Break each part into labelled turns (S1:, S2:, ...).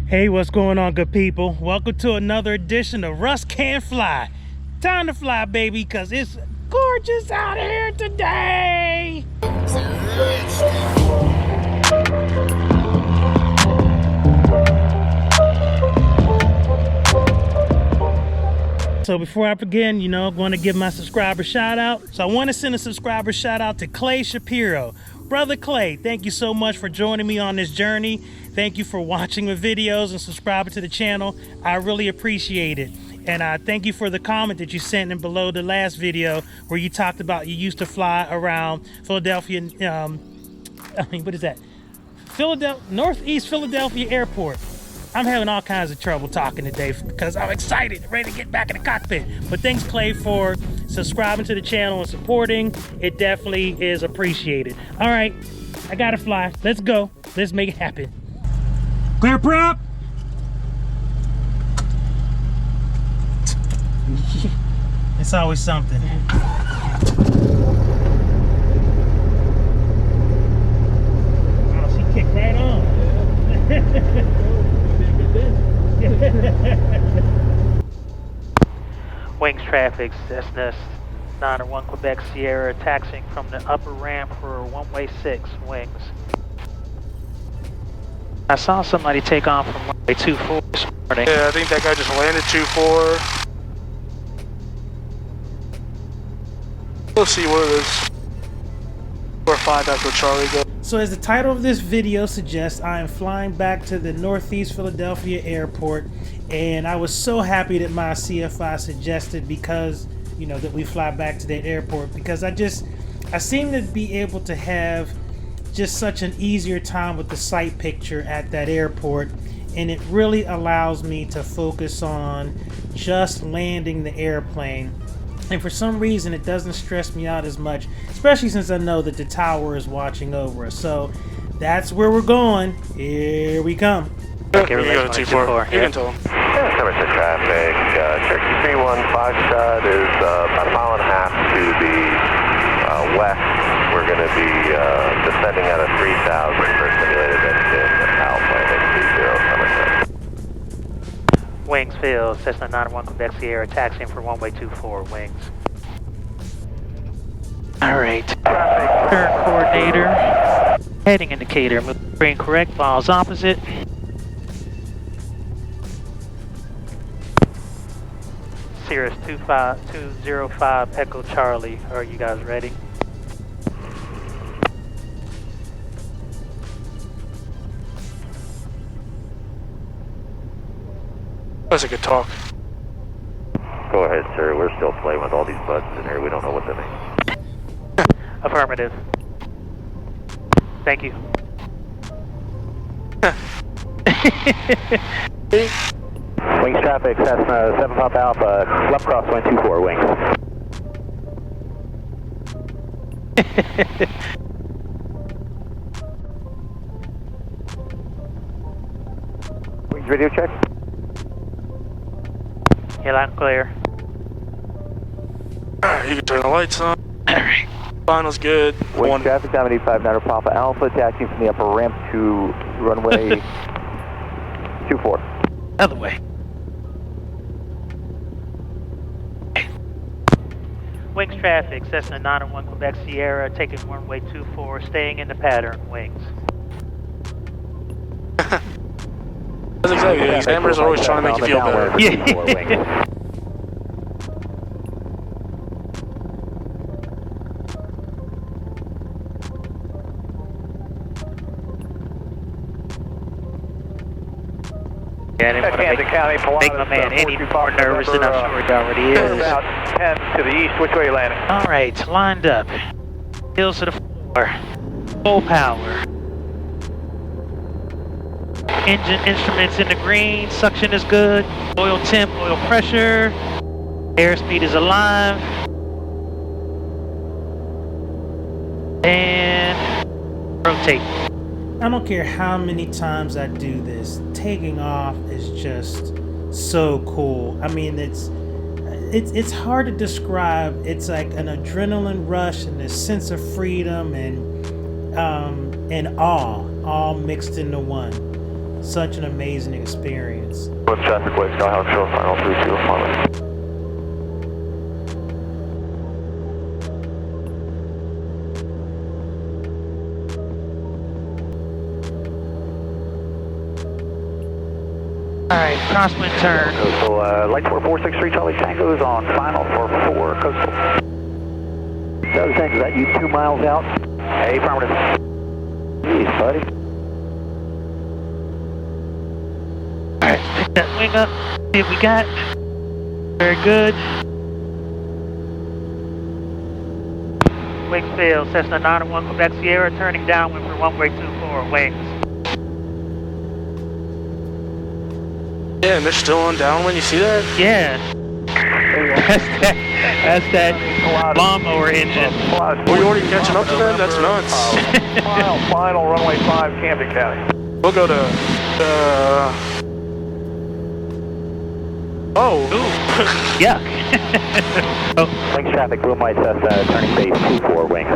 S1: Hey, what's going on, good people? Welcome to another edition of Russ Can't Fly. Time to fly, baby, because it's gorgeous out here today. So before I begin, I want to give my subscriber shout out. So I want to send a subscriber shout out to Clay Shapiro. Brother Clay, thank you so much for joining me on this journey. Thank you for watching my videos and subscribing to the channel. I really appreciate it. And thank you for the comment that you sent in below the last video where you talked about you used to fly around Philadelphia, Northeast Philadelphia Airport. I'm having all kinds of trouble talking today because I'm excited, ready to get back in the cockpit. But thanks, Clay, for subscribing to the channel and supporting. It definitely is appreciated. All right, I gotta fly. Let's go. Let's make it happen. Clear prop. It's always something. Wow, she kicked right on. Wings traffic, Cessna 901 Quebec Sierra, taxiing from the upper ramp for runway 6 wings. I saw somebody take off from runway 24 this morning.
S2: Yeah, I think that guy just landed 24. Let's see where it is. Where 5 Echo Charlie goes.
S1: So as the title of this video suggests, I am flying back to the Northeast Philadelphia Airport, and I was so happy that my CFI suggested because, that we fly back to that airport, because I seem to be able to have just such an easier time with the sight picture at that airport, and it really allows me to focus on just landing the airplane. And for some reason, it doesn't stress me out as much, especially since I know that the tower is watching over us. So that's where we're going. Here we come.
S2: Okay, we're going to 2-4. You can tell them.
S3: Yeah, cover to traffic. Cherokee 315 shot is about a mile and a half to the west. We're going to be descending out of 3000 for simulated engine Alpha and 20 Somerset.
S1: Wings field, Cessna 901 Quebec Sierra, taxiing for runway 24, wings. Alright, turn coordinator, heading indicator, move screen correct, files opposite. Cirrus 205 Echo Charlie, are you guys ready?
S2: That's a good talk.
S3: Go ahead, sir. We're still playing with all these buttons in here. We don't know what they mean.
S1: Affirmative. Thank you.
S3: Wings traffic, Cessna 7 Pop Alpha, left crosswind 24 wings. Wings radio check.
S1: Yeah, loud and clear.
S2: Alright, you can turn the lights on. Alright. Final's good.
S3: Wings traffic, 785 Niner Papa Alpha, taxiing from the upper ramp to runway 24.
S1: Other way. Wings traffic, Cessna 901 Quebec Sierra, taking runway 24, staying in the pattern, wings.
S2: That's exactly it. Examiners are always trying to make you feel better.
S1: Yeah. I didn't want to make my man any more nervous than I'm sure he already is.
S3: About 10 to the east. Which way are you landing?
S1: Alright, lined up. Heels to the floor. Full power. Engine instruments in the green. Suction is good. Oil temp, oil pressure. Airspeed is alive. And rotate. I don't care how many times I do this, taking off is just so cool. I mean, it's hard to describe. It's like an adrenaline rush and a sense of freedom and awe all mixed into one. such an amazing experience.
S3: With traffic way, Skyhawk show final 32 final.
S4: Alright, crosswind turn.
S3: Coastal, light 4463 Charlie Tango is on final for 4 coastal.
S5: Does that, is that you 2 miles out?
S3: Hey, affirmative.
S5: Jeez, buddy.
S4: Alright, pick that wing up, see what we got. Very good. Wing failed, Cessna 901 Quebec Sierra, turning downwind for runway 24, wings.
S2: Yeah, and they're still on downwind, you see that?
S4: Yeah. That's that lawnmower engine.
S2: Were you already catching up to them? That's nuts.
S3: Final runway 5, Camden County.
S2: We'll go to, oh.
S4: Ooh, yuck. Oh,
S5: Wings traffic, room white Cessna, turning base 24 wings.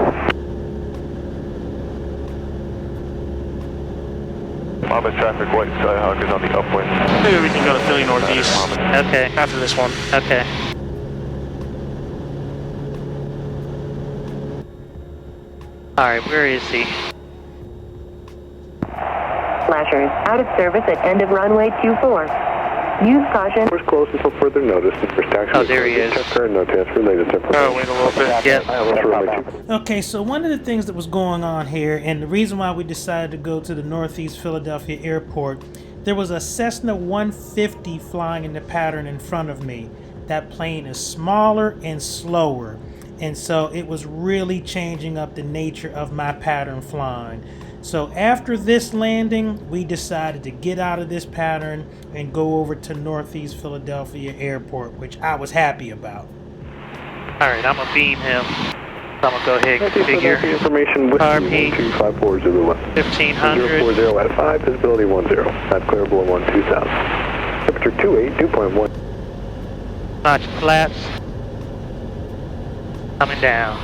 S3: Mama's traffic white Skyhawk is on the upwind.
S2: Maybe we can go to Philly Northeast
S4: okay,
S2: after this one.
S4: okay. Alright, where is he?
S6: Flashers out of service at end of runway 24. Use caution.
S3: We're close until further notice.
S4: Oh, there he is.
S3: No transfer later.
S2: Oh, wait a little bit.
S4: Yep.
S1: Okay, so one of the things that was going on here, and the reason why we decided to go to the Northeast Philadelphia airport, there was a Cessna 150 flying in the pattern in front of me. That plane is smaller and slower, and so it was really changing up the nature of my pattern flying. So after this landing, we decided to get out of this pattern and go over to Northeast Philadelphia Airport, which I was happy about.
S4: Alright, I'm gonna beam him. So I'm gonna go ahead and configure
S3: information with
S4: RP
S3: 25401.
S4: 1500.
S3: 040 out of 5, visibility 10. Not clear below 12,000. Temperature 28, 2.1.
S4: Notch flaps. Coming down.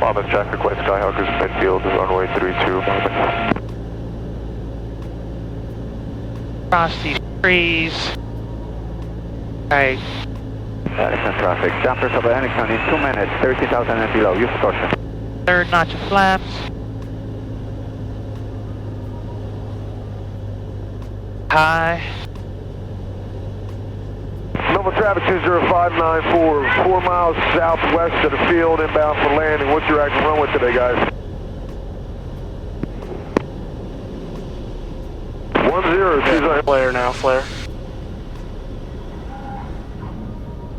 S3: Mama's traffic white Skyhawk is midfield, runway 32.
S4: Cross these trees. Alright.
S5: Addison traffic, jumpers over Henningston in 2 minutes, 30,000 and below, use caution.
S4: Third notch of flaps. High.
S3: Nova traffic 20594, 4 miles southwest of the field, inbound for landing. What's your active runway today, guys? 10,
S2: Flare now, flare.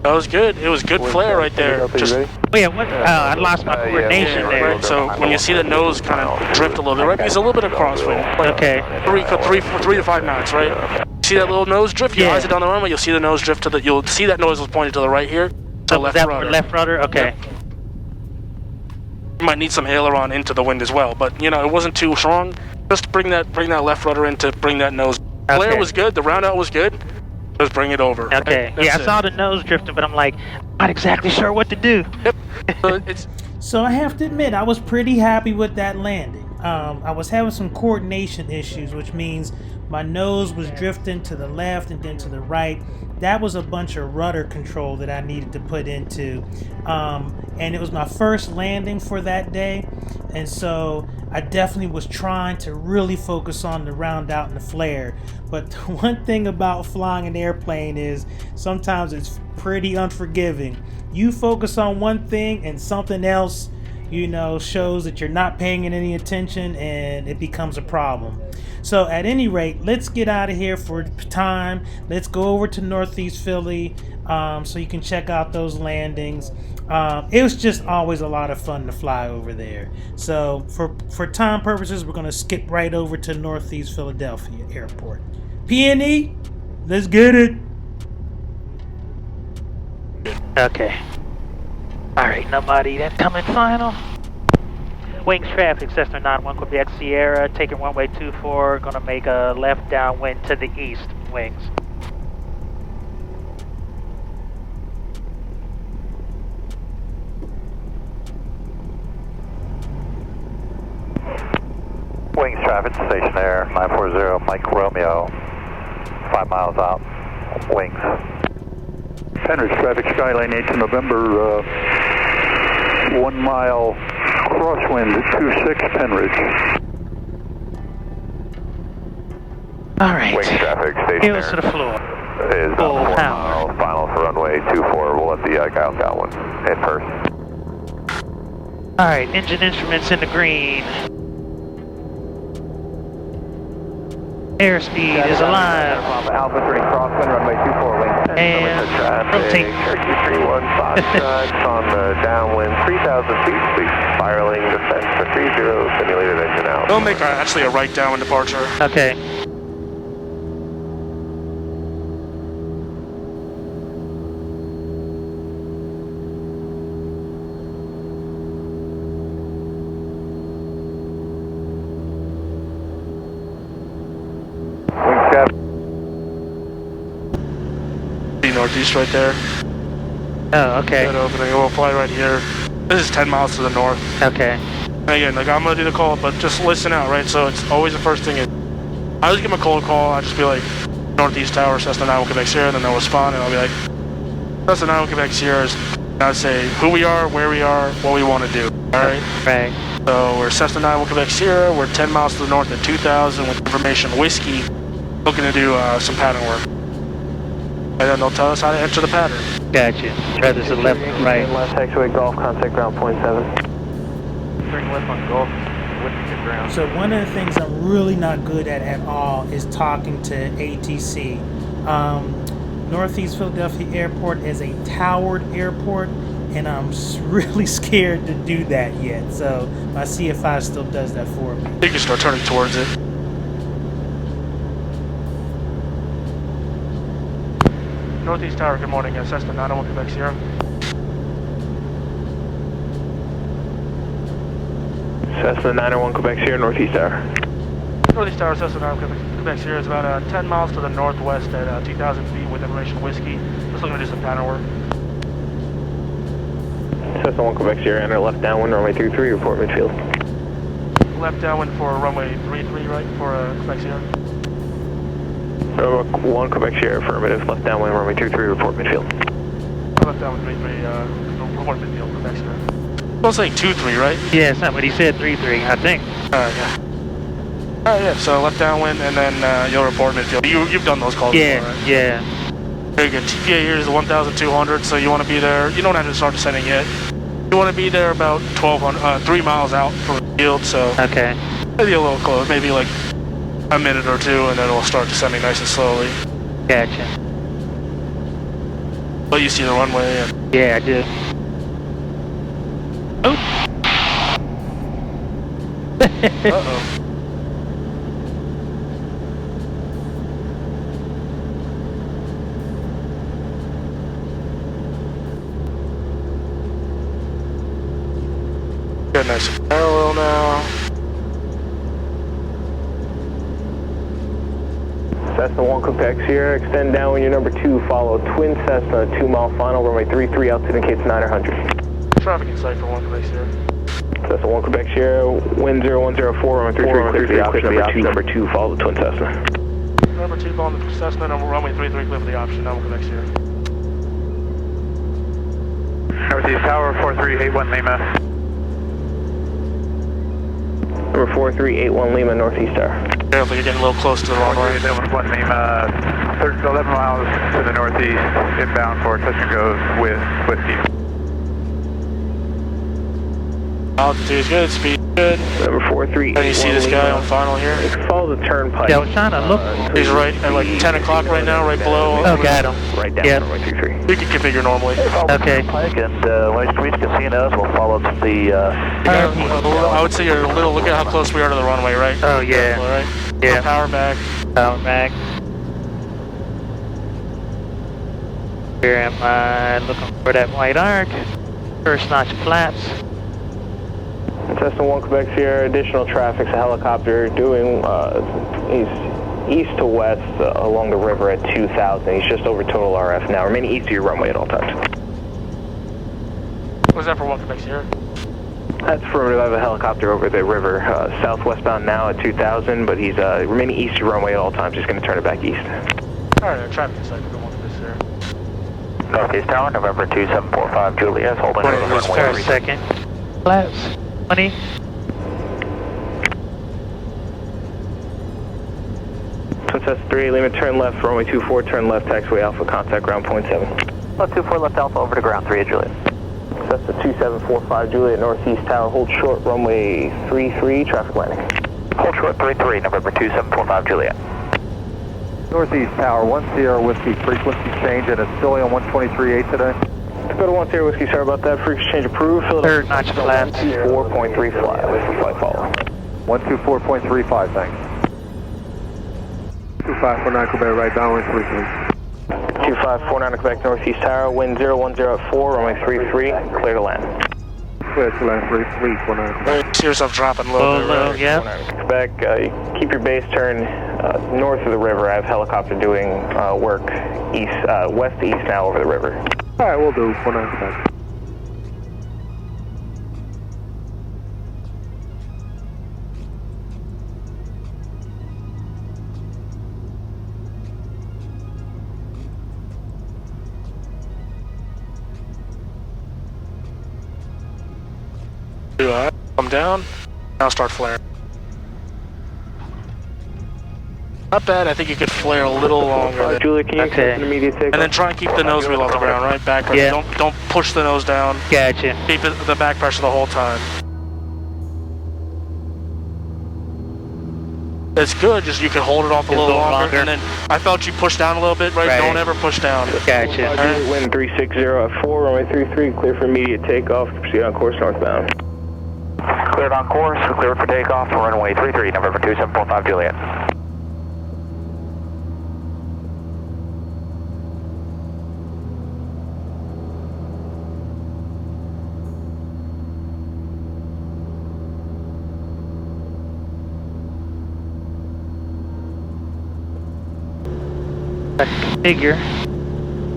S2: That was good. It was good flare right there. Just
S4: Oh yeah, what? I lost my coordination there.
S2: right. So when you see the nose kind of drift a little bit, right? Because a little bit of crosswind. Like
S4: Okay.
S2: 3 to 5 knots, right? See that little nose drift? You
S4: Yeah.
S2: eyes it down the runway. You'll see the nose drift to the. You'll see that nose was pointed to the right here.
S4: So
S2: The
S4: was
S2: left
S4: that
S2: rudder.
S4: left rudder? Okay.
S2: You might need some aileron into the wind as well, but you know it wasn't too strong. Just bring that left rudder in to bring that nose. Flare
S4: Okay.
S2: was good. The round out was good. Just bring it over.
S4: Okay.
S2: That's
S4: Yeah, I
S2: it.
S4: saw the nose drifting, but I'm like, not exactly sure what to do.
S2: Yep. So it's
S1: So I have to admit, I was pretty happy with that landing. I was having some coordination issues, which means my nose was drifting to the left and then to the right. That was a bunch of rudder control that I needed to put into. And it was my first landing for that day. And so I definitely was trying to really focus on the round out and the flare. But the one thing about flying an airplane is sometimes it's pretty unforgiving. You focus on one thing and something else, you know, shows that you're not paying it any attention and it becomes a problem. So at any rate, let's get out of here for time. Let's go over to Northeast Philly so you can check out those landings. It was just always a lot of fun to fly over there. So for time purposes, we're going to skip right over to Northeast Philadelphia Airport. P&E, let's get it.
S4: Okay. Alright, nobody that coming final. Wings traffic, Cessna 91 Quebec Sierra, taking runway 24, gonna make a left downwind to the east, wings.
S3: Wings traffic, station air, 940, Mike Romeo, 5 miles out, wings.
S7: Penridge traffic, Skyline 8 to November, 1 mile, crosswind 26 Penridge.
S4: Alright.
S3: Wings traffic, station
S4: Here's
S3: air.
S4: to the floor.
S3: Is
S4: Full
S3: 4
S4: power.
S3: miles, final for runway 24. We'll let the guy out that one in first.
S4: Alright, engine instruments in the green. Airspeed is alive.
S3: Alpha 3, crosswind, runway 24, wings.
S4: And rotate.
S3: Cherokee 315 shots on the downwind, 3,000 feet, please. Spiraling descent for 30, simulated engine out.
S2: We'll make actually a right downwind departure.
S4: Okay.
S3: Wings cap.
S2: The northeast right there.
S4: Oh, okay.
S2: That opening. We'll fly right here. This is 10 miles to the north.
S4: Okay.
S2: And again, like I'm gonna do the call, but just listen out, right? So it's always the first thing is I always give them a cold call. I just be like Northeast Tower, Cessna 91 Quebec Sierra, and then they'll respond, and I'll be like Cessna 91 Quebec Sierra. And I'd say who we are, where we are, what we want to do. All right.
S4: Right.
S2: So we're Cessna 91 Quebec Sierra. We're 10 miles to the north at 2,000 with information whiskey. Looking to do some pattern work, and then they'll tell us how to enter the pattern.
S4: Gotcha. Whether it's the left or right.
S3: Left taxiway golf, contact ground point 7.
S5: Bring left on golf, with the ground.
S1: So one of the things I'm really not good at all is talking to ATC. Northeast Philadelphia Airport is a towered airport, and I'm really scared to do that yet. So my CFI still does that for me.
S2: You can start turning towards it. Northeast Tower, good morning. Cessna 901 Quebec Sierra.
S3: Cessna 901 Quebec Sierra, Northeast Tower.
S2: Northeast Tower, Cessna 901 Quebec Sierra is about 10 miles to the northwest at 2,000 feet with information whiskey. Just looking to do some pattern work.
S3: Cessna 1 Quebec Sierra, enter left downwind, runway 33, report midfield.
S2: Left downwind for runway 33, right, for Quebec Sierra.
S3: 1 Quebec Sierra, affirmative, left downwind, runway 33, report midfield.
S2: Left downwind 33, report midfield, Quebec Sierra. I was saying 2-3, right?
S4: Yeah, it's not what he said, 3-3, I think.
S2: Yeah. Alright, yeah, so left downwind and then you'll report midfield. You've done those calls
S4: Yeah,
S2: before, right?
S4: yeah.
S2: Very good. TPA here is 1,200, so you want to be there. You don't have to start descending yet. You want to be there about 3 miles out from the field, so
S4: Okay.
S2: maybe a little close, maybe like a minute or two, and then it'll start descending nice and slowly.
S4: Gotcha.
S2: But you see the runway, and
S4: Yeah, I do. Oh.
S2: uh-oh. Good, nice and parallel now.
S3: Cessna 1 Quebec Sierra, extend down when you're number 2, follow twin Cessna, 2 mile final, runway 33, altitude indicates 900.
S2: Traffic in sight for 1 Quebec Sierra.
S3: Cessna 1 Quebec Sierra, wind 0104, runway 33, clear for the option, number 2, follow the twin Cessna.
S2: Number 2 on the Cessna, runway 33, clear for the option, now 1 Quebec Sierra.
S5: Northeast Tower, 4381 Lima.
S3: Number 4381 Lima, Northeast Tower.
S2: Careful, you're getting a little close to the runway.
S5: 4381 Lima, 11 miles to the northeast, inbound for touch and goes with whiskey.
S2: Altitude is good, speed good.
S3: Number 4381
S2: And you see this guy on final here?
S3: Follow the turnpike.
S4: Yeah, I was trying to look.
S2: He's right at like 10 o'clock right now, right below.
S4: Oh, got him.
S3: Right down,
S4: Yep.
S3: runway 33.
S2: You can configure normally.
S4: Okay.
S3: And when we reach casinos, we'll follow the...
S2: I would say you're a little, look at how close we are to the runway, right?
S4: Oh, yeah.
S2: All right.
S4: Yeah.
S2: Power back.
S4: Power back. Where am I? Looking for that white arc. First notch flaps.
S3: Cessna 1 Quebec Sierra, additional traffic, a helicopter doing, he's east to west along the river at 2,000. He's just over total RF now, remaining east of your runway at all times.
S2: What's that for 1 Quebec Sierra?
S3: That's affirmative. I have a helicopter over the river, southwestbound now at 2000, but he's remaining east of runway at all times. Just going to turn it back east.
S2: Alright, traffic is like we don't want this there.
S3: Northeast Tower, November 2745, Juliet, holding over
S4: Just for a second. Flaps. 20.
S3: Success 3, Lima, turn left, runway 24, turn left, taxiway Alpha, contact ground point 7.
S4: 24 left Alpha over to ground 3 at Juliet.
S3: Cessna 2745, Juliet, Northeast Tower, hold short, runway 33, traffic landing.
S4: Hold short 33, November 2745 Juliet.
S7: Northeast Tower, 1 Sierra Whiskey, frequency change, and it's still on 123.8 today.
S3: Go to 1 Sierra Whiskey, sorry about that, frequency change approved.
S4: Third notch flat.
S3: 4.3 fly, flight follow.
S7: 124.35, thanks.
S5: 2549 Quebec, right downwind 33.
S3: 2549 Quebec, Northeast Tower, wind 010 at 4, runway 33, clear to land.
S5: Clear to land 3349 Quebec.
S2: See yourself dropping a little bit, right?
S4: Yeah.
S3: Quebec, keep your base turn north of the river. I have helicopter doing work west to east now over the river.
S5: Alright, we'll do 49 Quebec.
S2: Come down, now start flaring. Not bad, I think you could flare a little longer.
S3: Julia, can you accept an immediate takeoff?
S2: And then try and keep the nose wheel off the ground, right? Back pressure.
S4: Yeah.
S2: Don't push the nose down.
S4: Gotcha.
S2: Keep the back pressure the whole time. It's good, just you can hold it off a little longer. And then I felt you push down a little bit, right? Don't ever push down.
S4: Gotcha.
S3: Juliet, wind 360 at 4, runway 33, clear for immediate takeoff. Proceed on course northbound.
S4: Cleared on course, cleared for takeoff, runway 33, November 2745 Juliet. Figure,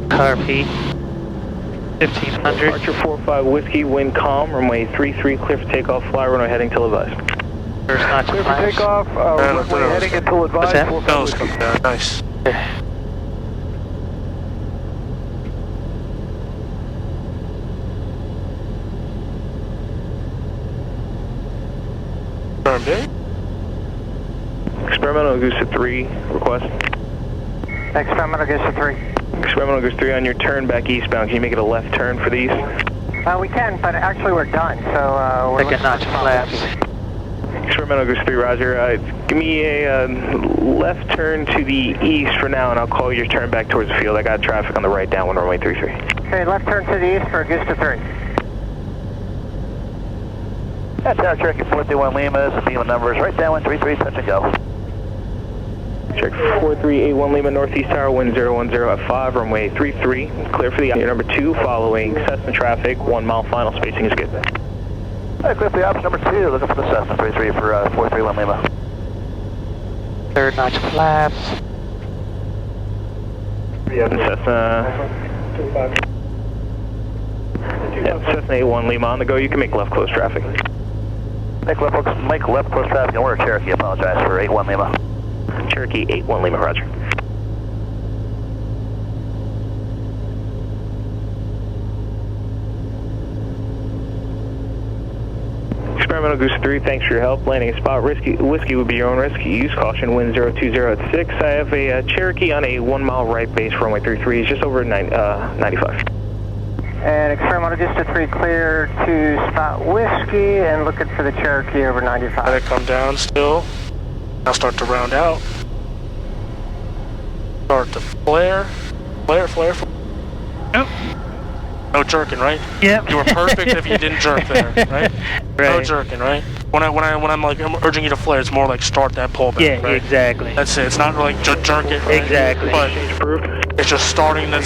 S4: RP, 1500.
S3: Departure 45 Whiskey, wind calm, runway 33, clear for takeoff, fly runway heading till advised.
S4: First notch
S7: Clear for
S4: flaps.
S7: takeoff, runway heading until advised.
S4: What's that?
S7: 45
S2: Nose
S7: Whiskey.
S2: come down, nice. Turn big.
S3: Experimental goose to 3, request.
S4: Experimental goes to 3.
S3: Experimental goose 3 on your turn back eastbound. Can you make it a left turn for the east?
S8: We can, but actually we're done, so we're
S4: Second notch flaps.
S3: Experimental goose 3, roger. Give me a left turn to the east for now, and I'll call your turn back towards the field. I got traffic on the right downwind runway 33.
S8: Okay, left turn to the east for goose to 3.
S4: That's our Cherokee 431 Lima, some Lima numbers, right downwind 33, touch and go.
S3: Check 4381 Lima, Northeast Tower, wind 010 at 5, runway 33, clear for the number 2, following Cessna traffic, 1 mile final, spacing is good.
S4: Alright, clear for the option number 2, looking for the Cessna 33 for 431 Lima. Third notch flaps.
S3: Cessna. Yeah, Cessna 81 Lima on the go, you can make left close traffic.
S4: Make left close traffic and we're Cherokee, apologize for 81 Lima.
S3: Cherokee 81 Lima, roger. Experimental Goose 3, thanks for your help. Landing a spot. Whiskey would be your own risk. Use caution. Wind 020 at 6. I have a Cherokee on a 1 mile right base, runway 33, just over 95.
S8: And experimental goose to 3 clear to spot Whiskey and looking for the Cherokee over 95.
S2: Let it come down still. Now start to round out. Start to flare. Flare.
S4: Nope.
S2: No jerking, right?
S4: Yep.
S2: You were perfect if you didn't jerk there, right? No jerking, right? When I'm like I'm urging you to flare, it's more like start that pullback.
S4: Yeah,
S2: right?
S4: exactly.
S2: That's it. It's not like jerk it. Right?
S4: Exactly.
S2: But it's just starting that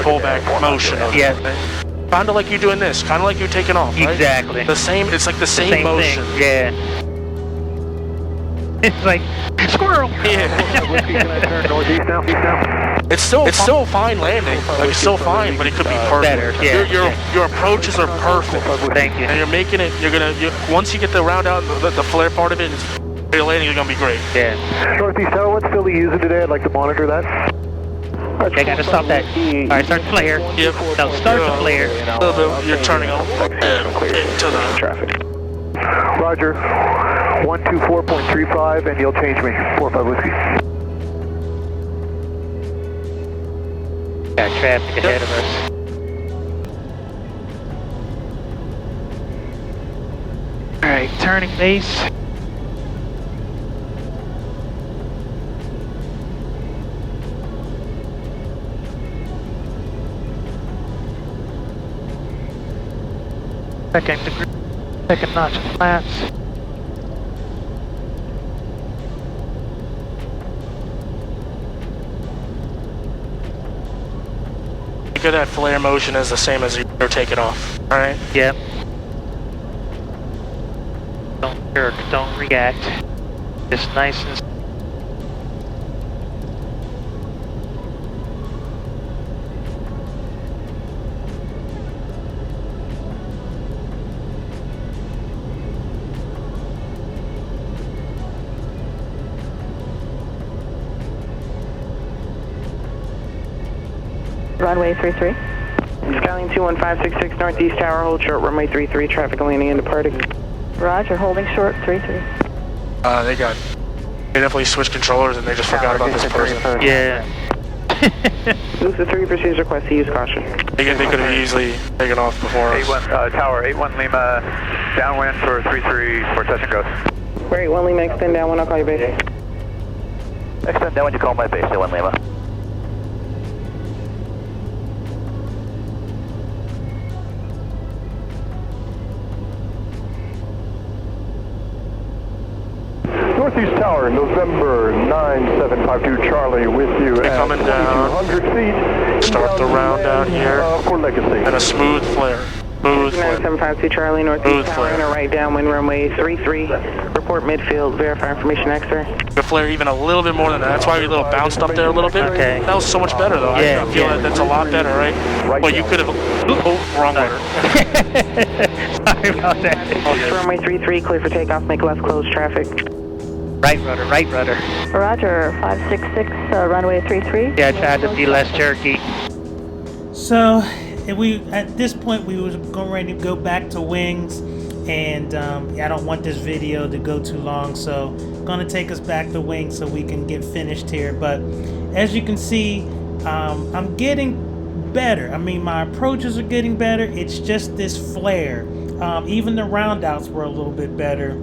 S2: pullback motion.
S4: Yeah.
S2: Right? Kind of like you doing this. Kind of like you taking off. Right?
S4: Exactly.
S2: The same. It's like the same motion.
S4: Thing. Yeah. It's like squirrel.
S2: Yeah.
S7: Whiskey, can I turn northeast now?
S2: It's still a fine landing. Like, it's still fine, but it could be perfect.
S4: Better, yeah.
S2: Your approaches are perfect.
S4: Thank you.
S2: And you're making it. Once you get the round out, the flare part of it, your landing is gonna be great.
S4: Yeah.
S7: Northeast Tower, what's Philly using today? I'd like to monitor that.
S4: Okay, gotta stop that. Alright, start flare.
S2: Yep.
S4: No, start the flare.
S2: A little bit. You're turning a little bit into the traffic.
S7: Roger. 124.35, and you'll change me. 45 whiskey.
S4: Got traffic ahead of us. Alright, turning base. Second notch of flats.
S2: Think of that flare motion as the same as you're taking off. Alright?
S4: Yep. Don't jerk, don't react. Just nice and...
S6: Runway 33.
S8: Skyline 21566 Northeast Tower, hold short, runway 33, traffic landing and departing.
S6: Roger, holding short 33.
S2: They definitely switched controllers and they just forgot about this person.
S4: Yeah.
S8: This is 3 proceeds request to use caution.
S2: They could have easily taken off before us.
S5: 81, Tower, 81 Lima, downwind for 33 for touch and go.
S8: Great, 1 Lima, extend downwind, I'll call you base.
S7: Extend down when you call my base, 1 Lima. Northeast Tower, November 9752 Charlie with you
S2: They're
S7: at
S2: coming down.
S7: 200 feet.
S2: Start the round out here.
S7: For Legacy.
S2: And a smooth flare. Smooth flare.
S8: 9752 Charlie, Northeast Tower,
S2: flare.
S8: and a right downwind, runway 33. Report midfield, verify information X-ray.
S2: The flare even a little bit more than that. That's why we a little bounced up there a little bit.
S4: Okay.
S2: That was so much better though.
S4: Yeah,
S2: I feel that's a lot better, right? But you could have. Oh, wrong rudder.
S4: Sorry about that.
S8: Runway 33, clear for takeoff, make left close traffic.
S4: Right rudder, right rudder.
S6: Roger, 566, runway 33.
S4: Yeah, I tried to be less jerky.
S1: So at this point we was going ready to go back to wings, and I don't want this video to go too long, so I'm gonna take us back to wings so we can get finished here. But as you can see, I'm getting better. I mean, my approaches are getting better. It's just this flare. Even the roundouts were a little bit better.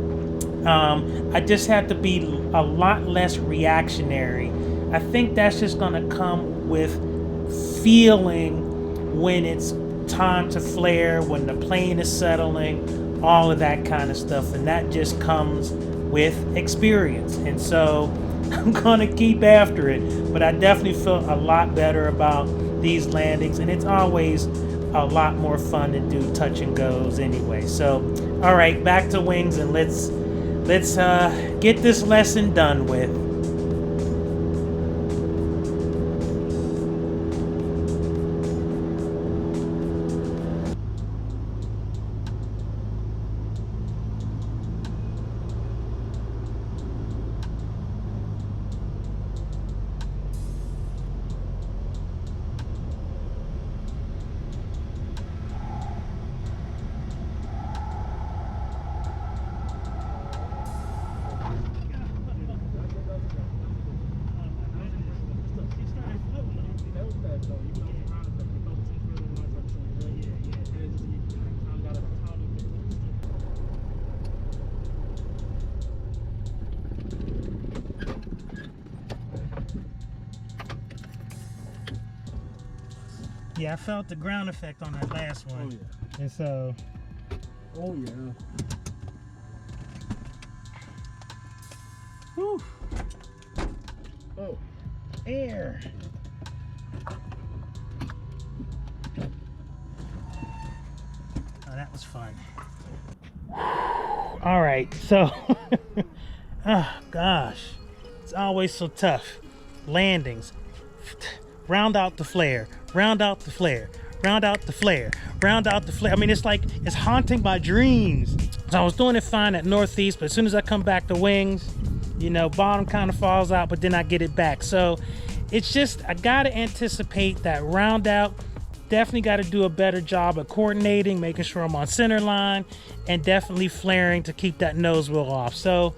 S1: I just have to be a lot less reactionary. I think that's just gonna come with feeling when it's time to flare, when the plane is settling, all of that kind of stuff, and that just comes with experience. And so I'm gonna keep after it, but I definitely feel a lot better about these landings, and it's always a lot more fun to do touch and goes anyway. So all right, back to wings, and let's get this lesson done with. Yeah, I felt the ground effect on that last one. Oh, yeah. And so... Oh, yeah. Whew. Oh, air. Oh, that was fun. All right, so... oh, gosh. It's always so tough. Landings. round out the flare, round out the flare, round out the flare, round out the flare. I mean, it's like, it's haunting my dreams. So I was doing it fine at northeast, but as soon as I come back to wings, you know, bottom kind of falls out, but then I get it back. So it's just, I gotta anticipate that round out. Definitely got to do a better job of coordinating, making sure I'm on center line, and definitely flaring to keep that nose wheel off. So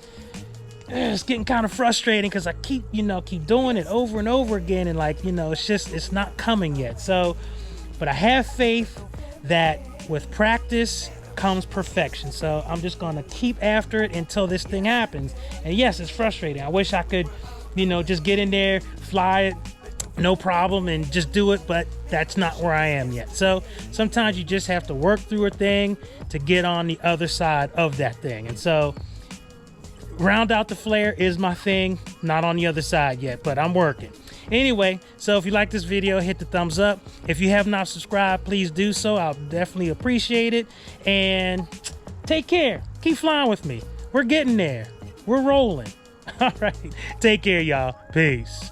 S1: it's getting kind of frustrating because I keep doing it over and over again, and like, you know, it's not coming yet. So, but I have faith that with practice comes perfection. So I'm just going to keep after it until this thing happens. And yes, it's frustrating. I wish I could, you know, just get in there, fly it, no problem, and just do it, but that's not where I am yet. So sometimes you just have to work through a thing to get on the other side of that thing. And so round out the flare is my thing, not on the other side yet, but I'm working. Anyway, so if you like this video, hit the thumbs up. If you have not subscribed, please do so. I'll definitely appreciate it. And take care. Keep flying with me. We're getting there. We're rolling. All right. Take care, y'all. Peace.